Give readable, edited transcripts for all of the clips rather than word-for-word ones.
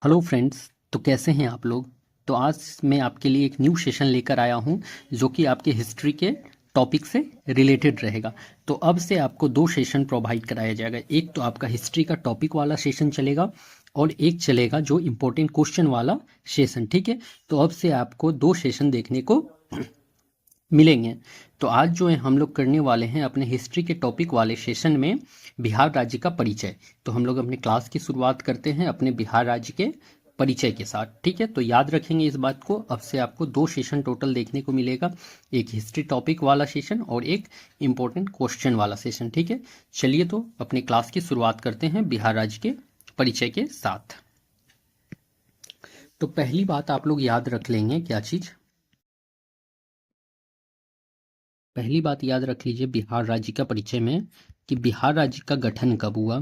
Hello friends. तो कैसे हैं आप लोग। तो आज मैं आपके लिए एक न्यू सेशन लेकर आया हूं जो कि आपके हिस्ट्री के टॉपिक से रिलेटेड रहेगा। तो अब से आपको दो सेशन प्रोवाइड कराया जाएगा। एक तो आपका हिस्ट्री का टॉपिक वाला सेशन चलेगा और एक चलेगा जो इम्पोर्टेंट क्वेश्चन वाला सेशन। ठीक है, तो अब से आपको दो सेशन देखने को मिलेंगे। तो आज जो है हम लोग करने वाले हैं अपने हिस्ट्री के टॉपिक वाले सेशन में बिहार राज्य का परिचय। तो हम लोग अपने क्लास की शुरुआत करते हैं अपने बिहार राज्य के परिचय के साथ। ठीक है, तो याद रखेंगे इस बात को। अब से आपको दो सेशन टोटल देखने को मिलेगा, एक हिस्ट्री टॉपिक वाला सेशन और एक इम्पोर्टेंट क्वेश्चन वाला सेशन। ठीक है, चलिए तो अपने क्लास की शुरुआत करते हैं बिहार राज्य के परिचय के साथ। तो पहली बात आप लोग याद रख लेंगे, क्या चीज़, पहली बात याद रख लीजिए बिहार राज्य का परिचय में कि बिहार राज्य का गठन कब हुआ।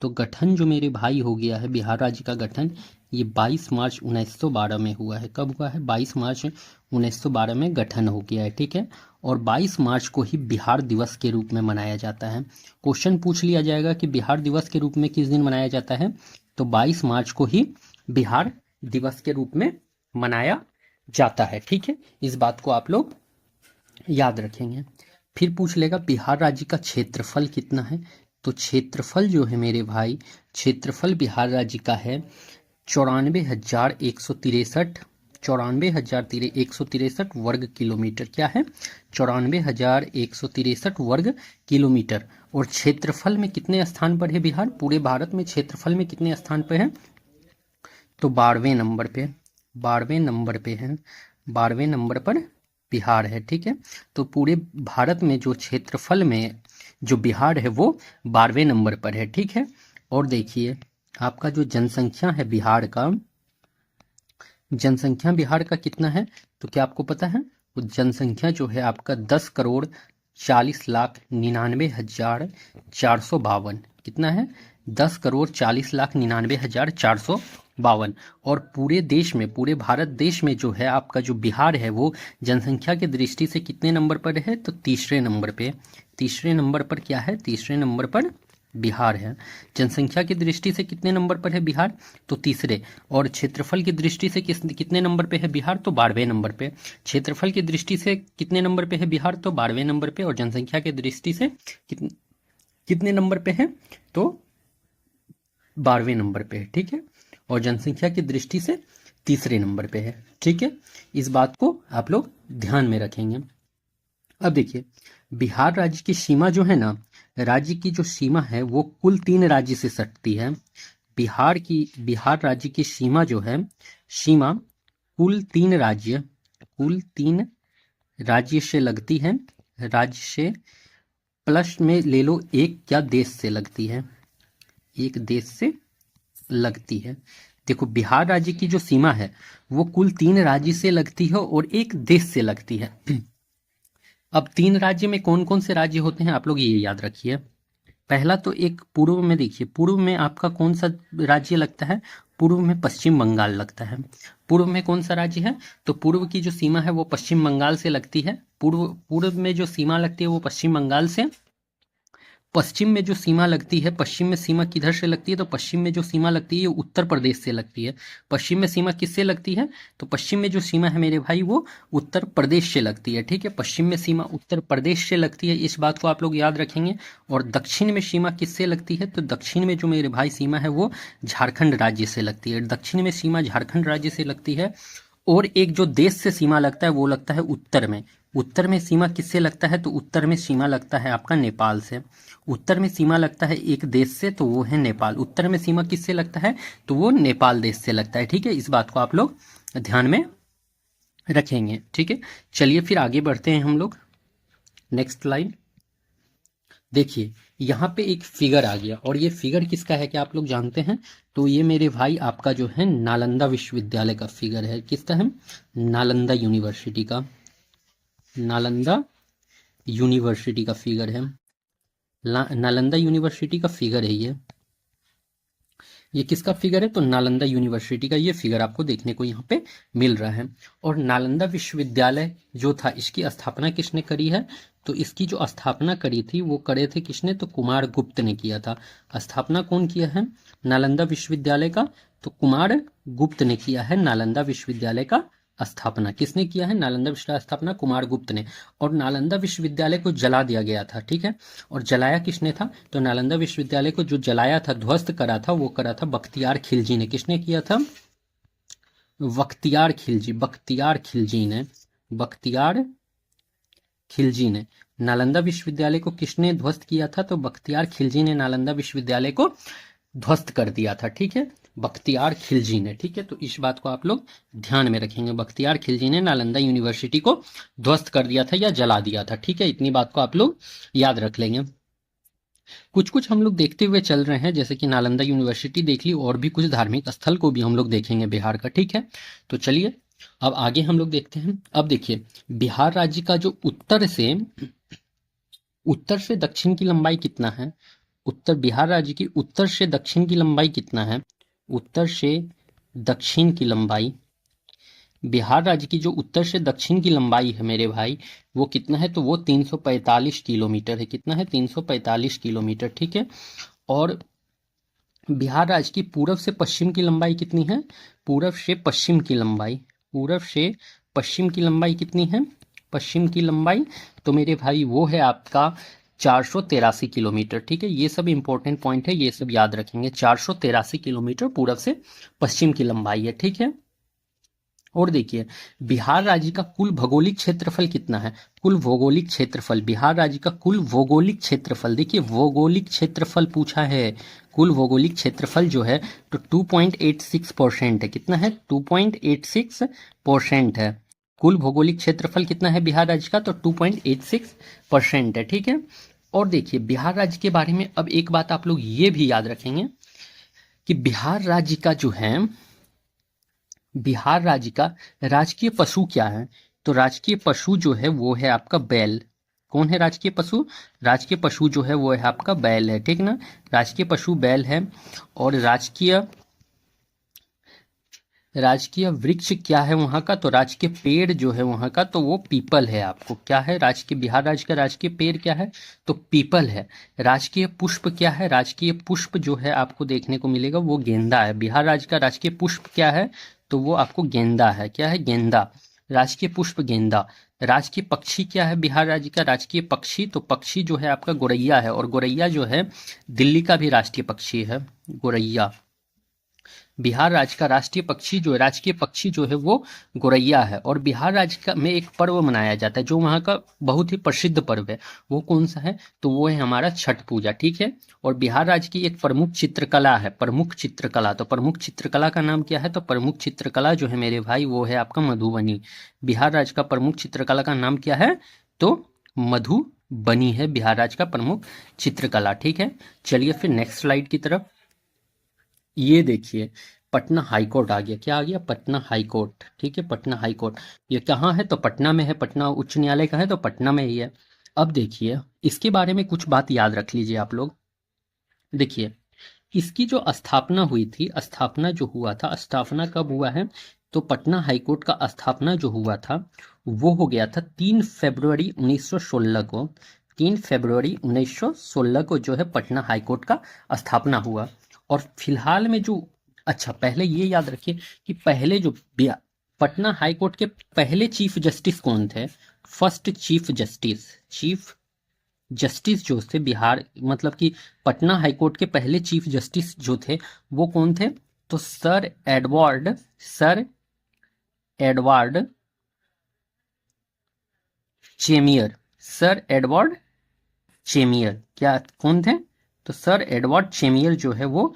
तो गठन जो मेरे भाई हो गया है बिहार राज्य का गठन, ये 22 मार्च 1912 में हुआ है। कब हुआ है? 22 मार्च 1912 में गठन हो गया है। ठीक है, और 22 मार्च को ही बिहार दिवस के रूप में मनाया जाता है। क्वेश्चन पूछ लिया जाएगा कि बिहार दिवस के रूप में किस दिन मनाया जाता है, तो 22 मार्च को ही बिहार दिवस के रूप में मनाया जाता है। ठीक है, इस बात को आप लोग याद रखेंगे। फिर पूछ लेगा बिहार राज्य का क्षेत्रफल कितना है। तो क्षेत्रफल जो है मेरे भाई, क्षेत्रफल बिहार राज्य का है 94,163 94,163 वर्ग किलोमीटर। क्या है? 94,163 वर्ग किलोमीटर। और क्षेत्रफल में कितने स्थान पर है बिहार? पूरे भारत में क्षेत्रफल में कितने स्थान पर है? तो 12वें नंबर पे, 12वें नंबर पे है, 12वें नंबर पर बिहार है। ठीक है, तो पूरे भारत में जो क्षेत्रफल में जो बिहार है वो 12वें नंबर पर है। ठीक है, और देखिए आपका जो जनसंख्या है बिहार का, जनसंख्या बिहार का कितना है, तो क्या आपको पता है? वो जनसंख्या जो है आपका 10,40,99,452। कितना है? 10,40,99,452। और पूरे देश में, पूरे भारत देश में जो है आपका जो बिहार है वो जनसंख्या की दृष्टि से कितने नंबर पर है, तो तीसरे नंबर पे। तीसरे नंबर पर क्या है? तीसरे नंबर पर बिहार है। जनसंख्या की दृष्टि से कितने नंबर पर है बिहार, तो तीसरे। और क्षेत्रफल की दृष्टि से कितने नंबर पे है बिहार, तो 12वें नंबर पे। क्षेत्रफल की दृष्टि से कितने नंबर पे है बिहार, तो 12वें नंबर पे। और जनसंख्या की दृष्टि से कितने नंबर पे है, तो 12वें नंबर पे है। ठीक है, और जनसंख्या की दृष्टि से तीसरे नंबर पे है। ठीक है, इस बात को आप लोग ध्यान में रखेंगे। अब देखिए बिहार राज्य की सीमा जो है ना, राज्य की जो सीमा है वो कुल 3 राज्य से सटती है। बिहार राज्य की सीमा जो है, सीमा कुल तीन राज्य से लगती है। राज्य से प्लस में ले लो एक क्या देश से लगती है, एक देश से लगती है। देखो बिहार राज्य की जो सीमा है वो कुल 3 राज्य से लगती है और एक देश से लगती है। अब 3 राज्य में कौन कौन से राज्य होते हैं आप लोग ये याद रखिए। पहला तो एक पूर्व में, देखिए पूर्व में आपका कौन सा राज्य लगता है, पूर्व में पश्चिम बंगाल लगता है। पूर्व में कौन सा राज्य है, तो पूर्व की जो सीमा है वो पश्चिम बंगाल से लगती है। पूर्व में जो सीमा लगती है वो पश्चिम बंगाल से। पश्चिम में जो सीमा लगती है, पश्चिम में सीमा किधर से लगती है, तो पश्चिम में जो सीमा लगती है ये उत्तर प्रदेश से लगती है। पश्चिम में सीमा किससे लगती है, तो पश्चिम में जो सीमा है मेरे भाई वो उत्तर प्रदेश से लगती है। ठीक है, पश्चिम में सीमा उत्तर प्रदेश से लगती है, इस बात को आप लोग याद रखेंगे। और दक्षिण में सीमा किससे लगती है, तो दक्षिण में जो मेरे भाई सीमा है वो झारखंड राज्य से लगती है। दक्षिण में सीमा झारखंड राज्य से लगती है। और एक जो देश से सीमा लगता है वो लगता है उत्तर में। उत्तर में सीमा किससे लगता है, तो उत्तर में सीमा लगता है आपका नेपाल से। उत्तर में सीमा लगता है एक देश से, तो वो है नेपाल। उत्तर में सीमा किससे लगता है, तो वो नेपाल देश से लगता है। ठीक है, इस बात को आप लोग ध्यान में रखेंगे। ठीक है, चलिए फिर आगे बढ़ते हैं हम लोग। नेक्स्ट लाइन देखिए, यहाँ पे एक फिगर आ गया और ये फिगर किसका है क्या आप लोग जानते हैं, तो ये मेरे भाई आपका जो है नालंदा विश्वविद्यालय का फिगर है। किसका है? नालंदा यूनिवर्सिटी का। नालंदा यूनिवर्सिटी का फिगर है। नालंदा यूनिवर्सिटी का फिगर है ये किसका फिगर है, तो नालंदा यूनिवर्सिटी का ये फिगर आपको देखने को यहाँ पे मिल रहा है। और नालंदा विश्वविद्यालय जो था इसकी स्थापना किसने करी है, तो इसकी जो स्थापना करी थी वो करे थे किसने, तो कुमार गुप्त ने किया था। स्थापना कौन किया है, नालंदा विश्वविद्यालय का, तो कुमार गुप्त ने किया है नालंदा विश्वविद्यालय का स्थापना। किसने किया है, नालंदा विश्वविद्यालय स्थापना कुमार गुप्त ने। और नालंदा विश्वविद्यालय को जला दिया गया था, ठीक है। और जलाया किसने था, तो नालंदा विश्वविद्यालय को जो जलाया था, ध्वस्त करा था, वो करा था बख्तियार खिलजी ने। किसने किया था, बख्तियार खिलजी, बख्तियार खिलजी ने, बख्तियार खिलजी ने। नालंदा विश्वविद्यालय को किसने ध्वस्त किया था, तो बख्तियार खिलजी ने नालंदा विश्वविद्यालय को ध्वस्त कर दिया था, ठीक है, बख्तियार खिलजी ने, ठीक है। तो इस बात को आप लोग ध्यान में रखेंगे, बख्तियार खिलजी ने नालंदा यूनिवर्सिटी को ध्वस्त कर दिया था या जला दिया था, ठीक है। इतनी बात को आप लोग याद रख लेंगे। कुछ कुछ हम लोग देखते हुए चल रहे हैं, जैसे कि नालंदा यूनिवर्सिटी देख ली, और भी कुछ धार्मिक स्थल को भी हम लोग देखेंगे बिहार का, ठीक है। तो चलिए अब आगे हम लोग देखते हैं। अब देखिए, बिहार राज्य का जो उत्तर से दक्षिण की लंबाई कितना है, उत्तर, बिहार राज्य की उत्तर से दक्षिण की लंबाई कितना है, उत्तर से दक्षिण की लंबाई, बिहार राज्य की जो उत्तर से दक्षिण की लंबाई है मेरे भाई, वो कितना है, तो वो 345 किलोमीटर है। कितना है, 345 किलोमीटर, ठीक है। और बिहार राज्य की पूरब से पश्चिम की लंबाई कितनी है, पूरब से पश्चिम की लंबाई, पूरब से पश्चिम की लंबाई कितनी है, पश्चिम की लंबाई, तो मेरे भाई वो है आपका 483 किलोमीटर, ठीक है। ये सब इंपॉर्टेंट पॉइंट है, ये सब याद रखेंगे। 483 किलोमीटर पूरब से पश्चिम की लंबाई है, ठीक है। और देखिए, बिहार राज्य का कुल भौगोलिक क्षेत्रफल कितना है, कुल भौगोलिक क्षेत्रफल, बिहार राज्य का कुल भौगोलिक क्षेत्रफल, देखिए भौगोलिक क्षेत्रफल पूछा है, कुल भौगोलिक क्षेत्रफल जो है तो 2.86% है। कितना है, 2.86% है। कुल भौगोलिक क्षेत्रफल कितना है बिहार राज्य का, तो 2.86% है, ठीक है। और देखिए, बिहार राज्य के बारे में अब एक बात आप लोग ये भी याद रखेंगे कि बिहार राज्य का जो है, बिहार राज्य का राजकीय पशु क्या है, तो राजकीय पशु जो है वो है आपका बैल। कौन है राजकीय पशु, राजकीय पशु जो है वो है आपका बैल है, ठीक ना, राजकीय पशु बैल है। और राजकीय वृक्ष क्या है वहाँ का, तो राजकीय पेड़ जो है वहाँ का, तो वो पीपल है। आपको क्या है, राजकीय, बिहार राज्य का राजकीय पेड़ क्या है, तो पीपल है। राजकीय पुष्प क्या है, राजकीय पुष्प जो है आपको देखने को मिलेगा वो गेंदा है। बिहार राज्य का राजकीय पुष्प क्या है, तो वो आपको गेंदा है। क्या है, गेंदा, राजकीय पुष्प गेंदा। राजकीय पक्षी क्या है बिहार राज्य का, राजकीय पक्षी, तो पक्षी जो है आपका गोरैया है। और गोरैया जो है दिल्ली का भी राष्ट्रीय पक्षी है, गोरैया। बिहार राज्य का राष्ट्रीय पक्षी जो है, राजकीय पक्षी जो है वो गोरैया है। और बिहार राज्य का में एक पर्व मनाया जाता है जो वहाँ का बहुत ही प्रसिद्ध पर्व है, वो कौन सा है, तो वो है हमारा छठ पूजा, ठीक है। और बिहार राज्य की एक प्रमुख चित्रकला है, प्रमुख चित्रकला, तो प्रमुख चित्रकला का नाम क्या है, तो प्रमुख चित्रकला जो है मेरे भाई वो है आपका मधुबनी। बिहार राज्य का प्रमुख चित्रकला का नाम क्या है, तो मधुबनी है बिहार राज्य का प्रमुख चित्रकला, ठीक है। चलिए फिर नेक्स्ट स्लाइड की तरफ। ये देखिए, पटना हाई कोर्ट आ गया, क्या आ गया, पटना हाई कोर्ट, ठीक है, पटना हाई कोर्ट। ये कहाँ है, तो पटना में है, पटना उच्च न्यायालय का है तो पटना में ही है। अब देखिए, इसके बारे में कुछ बात याद रख लीजिए आप लोग। देखिए, इसकी जो स्थापना हुई थी, स्थापना जो हुआ था, स्थापना कब हुआ है, तो पटना हाईकोर्ट का स्थापना जो हुआ था वो हो गया था 3 फरवरी 1916 को। 3 फरवरी 1916 को जो है पटना हाईकोर्ट का स्थापना हुआ। और फिलहाल में जो, अच्छा पहले ये याद रखिए कि पहले जो पटना हाईकोर्ट के पहले चीफ जस्टिस कौन थे, first chief justice, chief justice जो थे बिहार, मतलब कि पटना हाईकोर्ट के पहले चीफ जस्टिस जो थे वो कौन थे, तो सर एडवर्ड चेमियर, सर एडवर्ड चेमियर, क्या कौन थे, तो सर एडवर्ड चेमियर जो है वो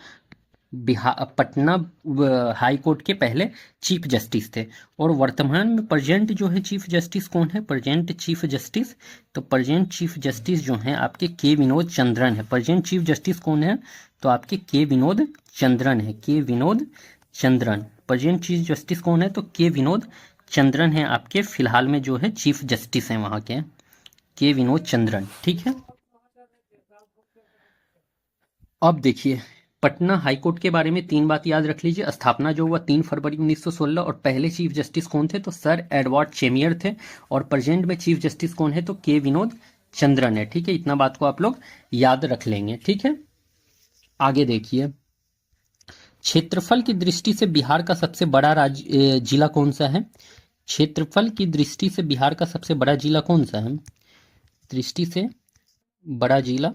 बिहार पटना हाई कोर्ट के पहले चीफ जस्टिस थे। और वर्तमान में प्रेजेंट जो है चीफ जस्टिस कौन है, प्रेजेंट चीफ जस्टिस, तो प्रेजेंट चीफ जस्टिस जो हैं आपके के विनोद चंद्रन है। प्रेजेंट चीफ जस्टिस कौन है, तो आपके के विनोद चंद्रन है, के Vinod Chandran. Present chief justice कौन है, तो के विनोद चंद्रन है आपके फिलहाल में जो है चीफ जस्टिस हैं वहाँ के विनोद चंद्रन, ठीक है। अब देखिए, पटना हाईकोर्ट के बारे में 3 बात याद रख लीजिए। स्थापना जो हुआ 3 फरवरी 1916, और पहले चीफ जस्टिस कौन थे, तो सर एडवर्ड चेमियर थे। और प्रेजेंट में चीफ जस्टिस कौन है, तो के विनोद चंद्रन है, ठीक है। इतना बात को आप लोग याद रख लेंगे, ठीक है। आगे देखिए, क्षेत्रफल की दृष्टि से बिहार का सबसे बड़ा राज्य जिला कौन सा है? क्षेत्रफल की दृष्टि से बिहार का सबसे बड़ा जिला कौन सा है? दृष्टि से बड़ा जिला,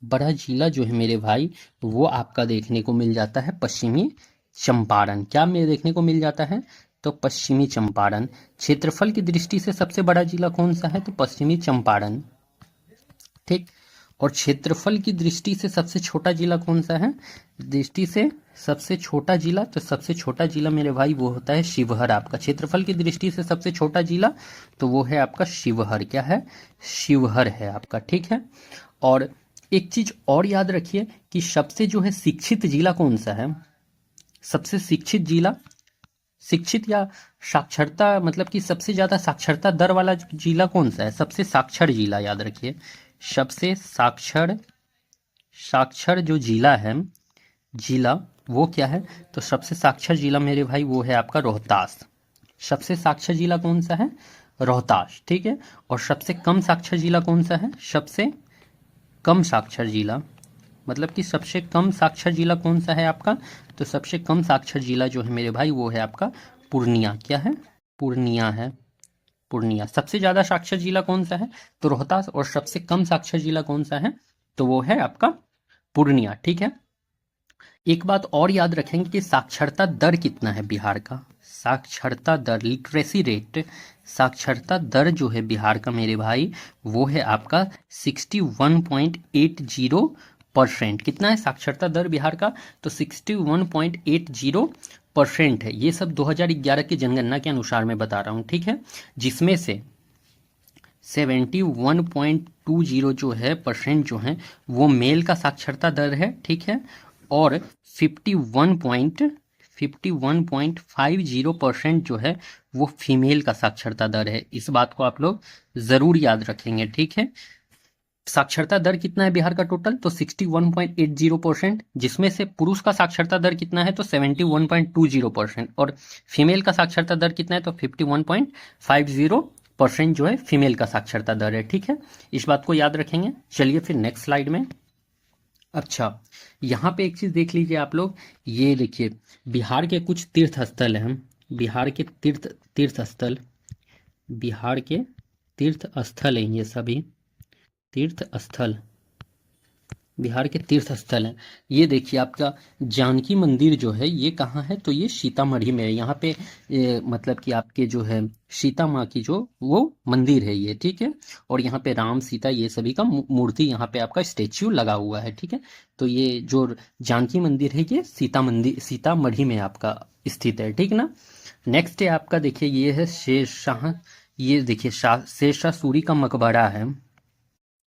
बड़ा जिला जो है मेरे भाई वो आपका देखने को मिल जाता है पश्चिमी चंपारण। क्या में देखने को मिल जाता है? तो पश्चिमी चंपारण। क्षेत्रफल की दृष्टि से सबसे बड़ा जिला कौन सा है? तो पश्चिमी चंपारण, ठीक। और क्षेत्रफल की दृष्टि से सबसे छोटा जिला कौन सा है? दृष्टि से सबसे छोटा जिला, तो सबसे छोटा जिला मेरे भाई वो होता है शिवहर आपका। क्षेत्रफल की दृष्टि से सबसे छोटा जिला तो वो है आपका शिवहर। क्या है? शिवहर है आपका, ठीक है। और एक चीज और याद रखिए कि सबसे जो है शिक्षित जिला कौन सा है? सबसे शिक्षित जिला, शिक्षित या साक्षरता मतलब कि सबसे ज्यादा साक्षरता दर वाला जिला कौन सा है? सबसे साक्षर जिला, याद रखिए, सबसे साक्षर जो जिला है, जिला वो क्या है? तो सबसे साक्षर जिला मेरे भाई वो है आपका रोहतास। सबसे साक्षर जिला कौन सा है? रोहतास, ठीक है। और सबसे कम साक्षर जिला कौन सा है? सबसे कम साक्षर जिला मतलब कि सबसे कम साक्षर जिला कौन सा है आपका? तो सबसे कम साक्षर जिला जो है मेरे भाई वो है आपका पूर्णिया। क्या है? पूर्णिया है, पूर्णिया। सबसे ज्यादा साक्षर जिला कौन सा है? तो रोहतास। और सबसे कम साक्षर जिला कौन सा है? तो वो है आपका पूर्णिया, ठीक है। एक बात और याद रखेंगे कि साक्षरता दर कितना है बिहार का? साक्षरता दर, लिटरेसी रेट, साक्षरता दर जो है बिहार का मेरे भाई वो है आपका 61.80%। कितना है साक्षरता दर बिहार का? तो 61.80% है। ये सब 2011 की जनगणना के अनुसार मैं बता रहा हूँ, ठीक है। जिसमें से 71.20 जो है परसेंट जो है वो मेल का साक्षरता दर है, ठीक है। और 51.50% जो है वो फीमेल का साक्षरता दर है। इस बात को आप लोग जरूर याद रखेंगे, ठीक है। साक्षरता दर कितना है बिहार का टोटल? तो 61.80%, जिसमें से पुरुष का साक्षरता दर कितना है? तो 71.20%। और फीमेल का साक्षरता दर कितना है? तो 51.50% जो है फीमेल का साक्षरता दर है, ठीक है। इस बात को याद रखेंगे। चलिए फिर नेक्स्ट स्लाइड में। अच्छा, यहाँ पे एक चीज देख लीजिए आप लोग, ये देखिए बिहार के कुछ तीर्थ स्थल हैं। बिहार के तीर्थ स्थल, बिहार के तीर्थ स्थल हैं ये सभी तीर्थ स्थल, बिहार के तीर्थ स्थल हैं। ये देखिए आपका जानकी मंदिर जो है ये कहाँ है? तो ये सीतामढ़ी में है। यहाँ पे मतलब कि आपके जो है सीता माँ की जो वो मंदिर है ये, ठीक है। और यहाँ पे राम सीता ये सभी का मूर्ति यहाँ पे आपका स्टेच्यू लगा हुआ है, ठीक है। तो ये जो जानकी मंदिर है ये सीतामढ़ी में आपका स्थित है, ठीक ना। नेक्स्ट है आपका, देखिए ये है शेरशाह, ये देखिए शेरशाह सूरी का मकबरा है।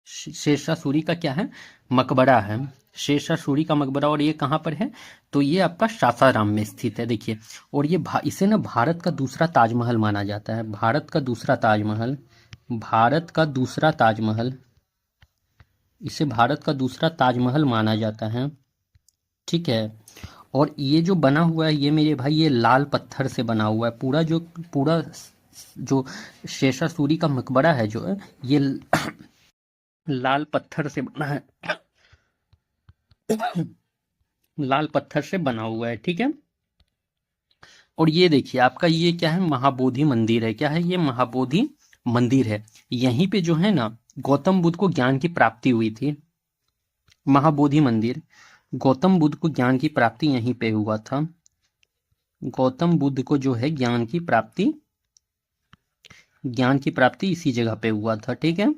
शेरशाह सूरी का क्या है? मकबरा है। शेरशाह सूरी का मकबरा। और ये कहाँ पर है? तो ये आपका सासाराम में स्थित है, देखिए। और ये इसे ना भारत का दूसरा ताजमहल माना जाता है। भारत का दूसरा ताजमहल, भारत का दूसरा ताजमहल, इसे भारत का दूसरा ताजमहल माना जाता है, ठीक है। और ये जो बना हुआ है ये मेरे भाई ये लाल पत्थर से बना हुआ है। पूरा जो शेरशाह सूरी का मकबरा है जो है ये लाल पत्थर से बना है, लाल पत्थर से बना हुआ है, ठीक है। और ये देखिए आपका ये क्या है? महाबोधि मंदिर है। क्या है ये? महाबोधि मंदिर है। यहीं पे जो है ना गौतम बुद्ध को ज्ञान की प्राप्ति हुई थी। महाबोधि मंदिर, गौतम बुद्ध को ज्ञान की प्राप्ति यहीं पे हुआ था। गौतम बुद्ध को जो है ज्ञान की प्राप्ति इसी जगह पे हुआ था, ठीक है।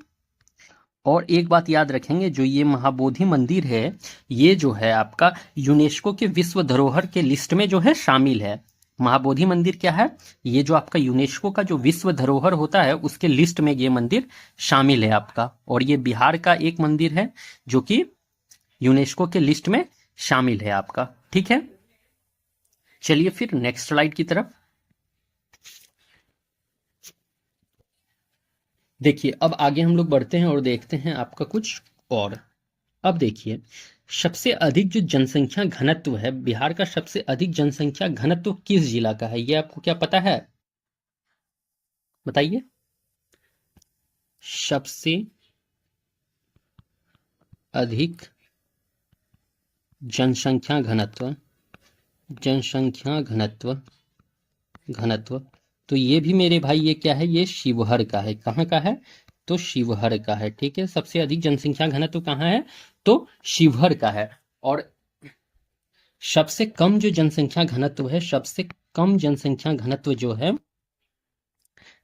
और एक बात याद रखेंगे, जो ये महाबोधि मंदिर है ये जो है आपका यूनेस्को के विश्व धरोहर के लिस्ट में जो है शामिल है। महाबोधि मंदिर क्या है? ये जो आपका यूनेस्को का जो विश्व धरोहर होता है उसके लिस्ट में ये मंदिर शामिल है आपका। और ये बिहार का एक मंदिर है जो कि यूनेस्को के लिस्ट में शामिल है आपका, ठीक है। चलिए फिर नेक्स्ट स्लाइड की तरफ देखिए। अब आगे हम लोग बढ़ते हैं और देखते हैं आपका कुछ और। अब देखिए सबसे अधिक जो जनसंख्या घनत्व है, बिहार का सबसे अधिक जनसंख्या घनत्व किस जिला का है? ये आपको क्या पता है? बताइए। सबसे अधिक जनसंख्या घनत्व, जनसंख्या घनत्व, घनत्व। तो ये भी मेरे भाई ये क्या है, ये शिवहर का है। कहाँ का है, तो शिवहर का है। ठीक है, सबसे अधिक जनसंख्या घनत्व कहाँ है, तो शिवहर का है। और सबसे कम जो जनसंख्या घनत्व है, सबसे कम जनसंख्या घनत्व जो है,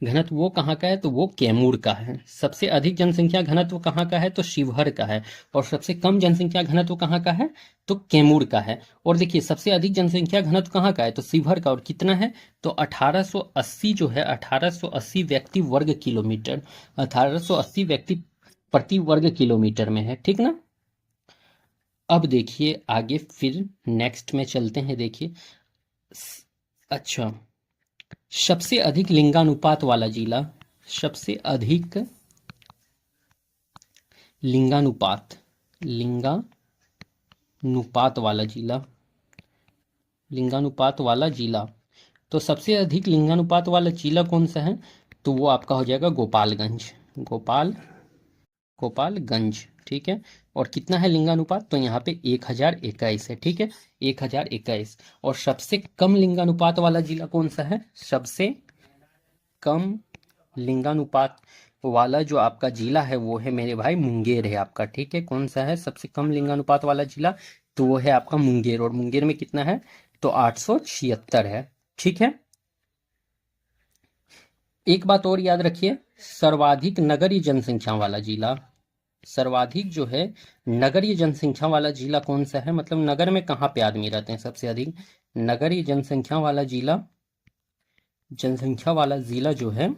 घनत्व वो कहाँ का है, तो वो कैमूर का है। सबसे अधिक जनसंख्या घनत्व कहाँ का है, तो शिवहर का है। और सबसे कम जनसंख्या घनत्व कहाँ का है, तो कैमूर का है। और देखिए सबसे अधिक जनसंख्या घनत्व कहाँ का है, तो शिवहर का। और कितना है, तो 1880 जो है, 1880 व्यक्ति वर्ग किलोमीटर, 1880 व्यक्ति प्रति वर्ग किलोमीटर में है। ठीक ना। अब देखिए आगे फिर नेक्स्ट में चलते हैं। देखिए अच्छा, सबसे अधिक लिंगानुपात वाला जिला, सबसे अधिक लिंगानुपात, लिंगानुपात वाला जिला, लिंगानुपात वाला जिला। तो सबसे अधिक लिंगानुपात वाला जिला कौन सा है, तो वो आपका हो जाएगा गोपालगंज, गोपालगंज। ठीक है। और कितना है लिंगानुपात, तो यहाँ पे 1021 है। ठीक है, 1021। और सबसे कम लिंगानुपात वाला जिला कौन सा है, सबसे कम लिंगानुपात वाला जो आपका जिला है वो है मेरे भाई मुंगेर है आपका। ठीक है, कौन सा है सबसे कम लिंगानुपात वाला जिला, तो वो है आपका मुंगेर। और मुंगेर में कितना है, तो 876 है। ठीक है। एक बात और याद रखिए, सर्वाधिक नगरीय जनसंख्या वाला जिला, सर्वाधिक जो है नगरीय जनसंख्या वाला जिला कौन सा है, मतलब नगर में कहाँ पे आदमी रहते हैं सबसे अधिक, नगरीय जनसंख्या वाला जिला, जनसंख्या वाला जिला जो है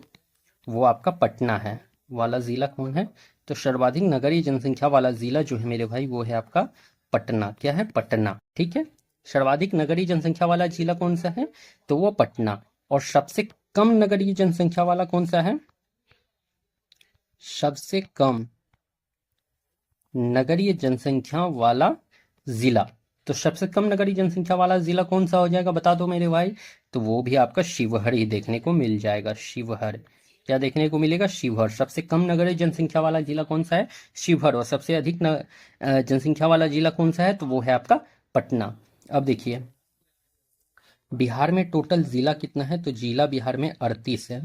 वो आपका पटना है। वाला जिला कौन है, तो सर्वाधिक नगरीय जनसंख्या वाला जिला जो है मेरे भाई वो है आपका पटना। क्या है, पटना। ठीक है, सर्वाधिक नगरीय जनसंख्या वाला जिला कौन सा है, तो वो पटना। और सबसे कम नगरीय जनसंख्या वाला कौन सा है, सबसे कम नगरीय जनसंख्या वाला जिला, तो सबसे कम नगरीय जनसंख्या वाला जिला कौन सा हो जाएगा, बता दो मेरे भाई, तो वो भी आपका शिवहर ही देखने को मिल जाएगा। शिवहर, क्या देखने को मिलेगा, शिवहर। सबसे कम नगरीय जनसंख्या वाला जिला कौन सा है, शिवहर। और सबसे अधिक जनसंख्या वाला जिला कौन सा है, तो वो है आपका पटना। अब देखिए बिहार में टोटल जिला कितना है, तो जिला बिहार में 38 है,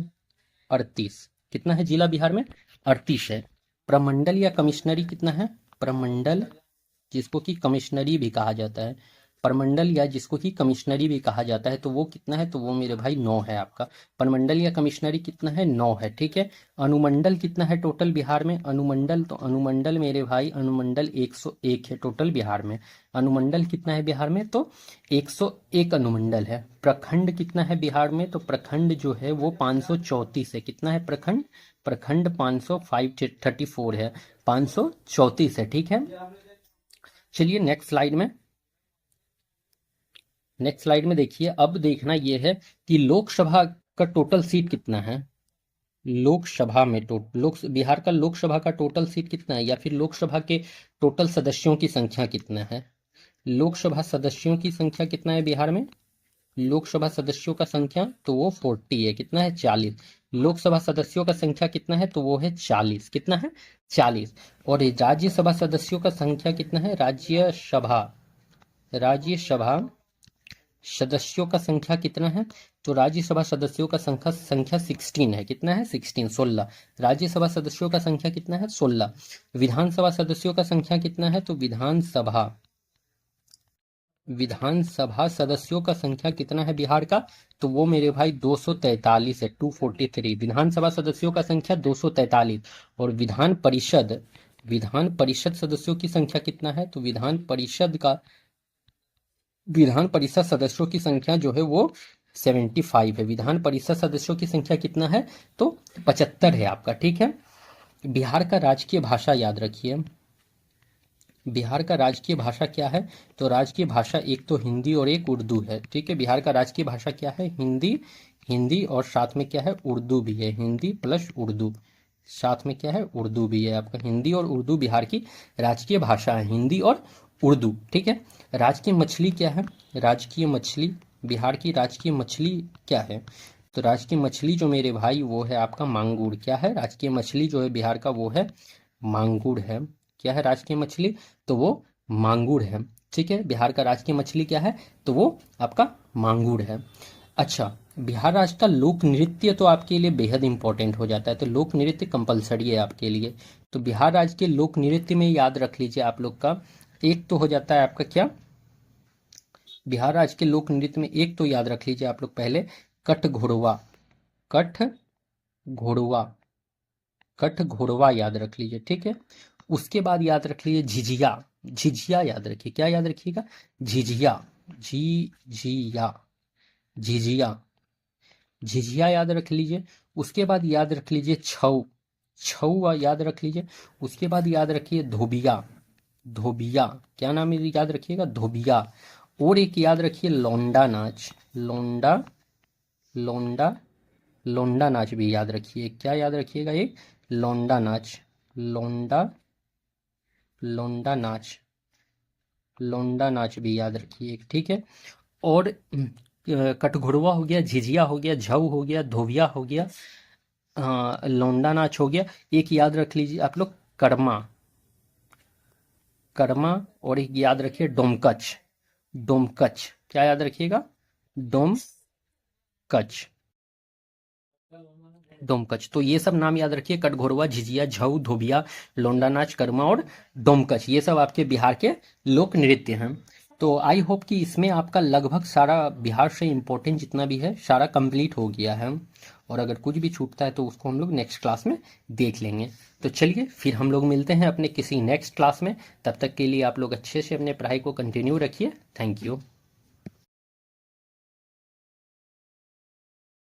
38। कितना है जिला बिहार में, 38 है। प्रमंडल या कमिश्नरी कितना है, प्रमंडल जिसको कि कमिश्नरी भी कहा जाता है, प्रमंडल या जिसको कि कमिश्नरी भी कहा जाता है, तो वो कितना है, तो वो मेरे भाई 9 है आपका। प्रमंडल या कमिश्नरी कितना है, 9 है। ठीक है। अनुमंडल कितना है टोटल बिहार में, अनुमंडल, तो अनुमंडल मेरे भाई अनुमंडल 101 है टोटल बिहार में। अनुमंडल कितना है बिहार में, तो 101 अनुमंडल है। प्रखंड कितना है बिहार में, तो प्रखंड जो है वो 534 है। कितना है प्रखंड, प्रखंड 534 है, 534 है। ठीक है। चलिए नेक्स्ट स्लाइड में, नेक्स्ट स्लाइड में देखिए। अब देखना यह है कि लोकसभा का टोटल सीट कितना है, लोकसभा में बिहार का लोकसभा का टोटल सीट कितना है, या फिर लोकसभा के टोटल सदस्यों की संख्या कितना है। लोकसभा सदस्यों की संख्या कितना है बिहार में, लोकसभा सदस्यों का संख्या तो वो 40 है। कितना है, 40। लोकसभा सदस्यों का संख्या कितना है, तो वो है 40। कितना है, 40। और राज्यसभा सदस्यों का संख्या कितना है, राज्यसभा सदस्यों का संख्या कितना है, तो राज्यसभा सदस्यों का संख्या 16 है। कितना है, 16, 16। राज्यसभा सदस्यों का संख्या कितना है, 16। विधानसभा सदस्यों का संख्या कितना है, तो विधानसभा सदस्यों का संख्या कितना है बिहार का, तो वो मेरे भाई 243 है, 243। विधानसभा सदस्यों का संख्या 243। और विधान परिषद सदस्यों की संख्या कितना है, तो विधान परिषद सदस्यों की संख्या जो है वो 75 है। विधान परिषद सदस्यों की संख्या कितना है, तो 75 है आपका। ठीक है। बिहार का राजकीय भाषा याद रखिए, बिहार का राजकीय भाषा क्या है, तो राजकीय भाषा एक तो हिंदी और एक उर्दू है। ठीक है, बिहार का राजकीय भाषा क्या है, हिंदी और साथ में क्या है, उर्दू भी है। हिंदी प्लस उर्दू, साथ में क्या है, उर्दू भी है आपका। हिंदी और उर्दू बिहार की राजकीय भाषा है, हिंदी और उर्दू। ठीक है। राजकीय मछली क्या है, राजकीय मछली, बिहार की राजकीय मछली क्या है, तो राजकीय मछली जो मेरे भाई वो है आपका मांगुर। क्या है? राजकीय मछली जो है बिहार का वो है मांगुर है। क्या है राजकीय मछली? तो वो मांगुर है। ठीक है, बिहार का राजकीय मछली क्या है? तो वो आपका मांगुर है। अच्छा, बिहार राज्य का लोक नृत्य तो आपके लिए बेहद इंपॉर्टेंट हो जाता है, तो लोक नृत्य कंपलसरी है आपके लिए। तो बिहार राज्य के लोक नृत्य में याद रख लीजिए आप लोग का, एक तो हो जाता है आपका क्या, बिहार राज्य के लोक नृत्य में एक तो याद रख लीजिए आप लोग पहले कठ घोड़वा। कठ घोड़वा, कठ घोड़वा याद रख लीजिए। ठीक है, उसके बाद याद रख लीजिए झिझिया। झिझिया याद रखिए। क्या याद रखिएगा? झिझिया। झिझिया, झिझिया, झिझिया याद रख लीजिए। उसके बाद याद रख लीजिए छऊ। छऊ याद रख लीजिए। उसके बाद याद रखिए धोबिया। धोबिया, क्या नाम है याद रखिएगा? धोबिया। और एक याद रखिए लौंडा नाच। लौंडा, लौंडा, लौंडा नाच भी याद रखिए। क्या याद रखिएगा? एक लौंडा नाच। लौंडा, लौंडा नाच, लौंडा नाच भी याद रखिए। ठीक है, और कटघुरवा हो गया, झिझिया हो गया, झऊ हो गया, धोबिया हो गया, लौंडा नाच हो गया। एक याद रख लीजिए आप लोग कर्मा। कर्मा, और एक याद रखिए डोमकच। डोमकच, क्या याद रखिएगा? डोमकच, डोमकच। तो ये सब नाम याद रखिए, कटघोरवा, झिझिया, झऊ, धोबिया, लोंडा नाच, कर्मा और डोमकच, ये सब आपके बिहार के लोक नृत्य हैं। तो आई होप कि इसमें आपका लगभग सारा बिहार से इम्पोर्टेंट जितना भी है सारा कंप्लीट हो गया है, और अगर कुछ भी छूटता है तो उसको हम लोग नेक्स्ट क्लास में देख लेंगे। तो चलिए फिर हम लोग मिलते हैं अपने किसी नेक्स्ट क्लास में। तब तक के लिए आप लोग अच्छे से अपने पढ़ाई को कंटिन्यू रखिए। Thank you.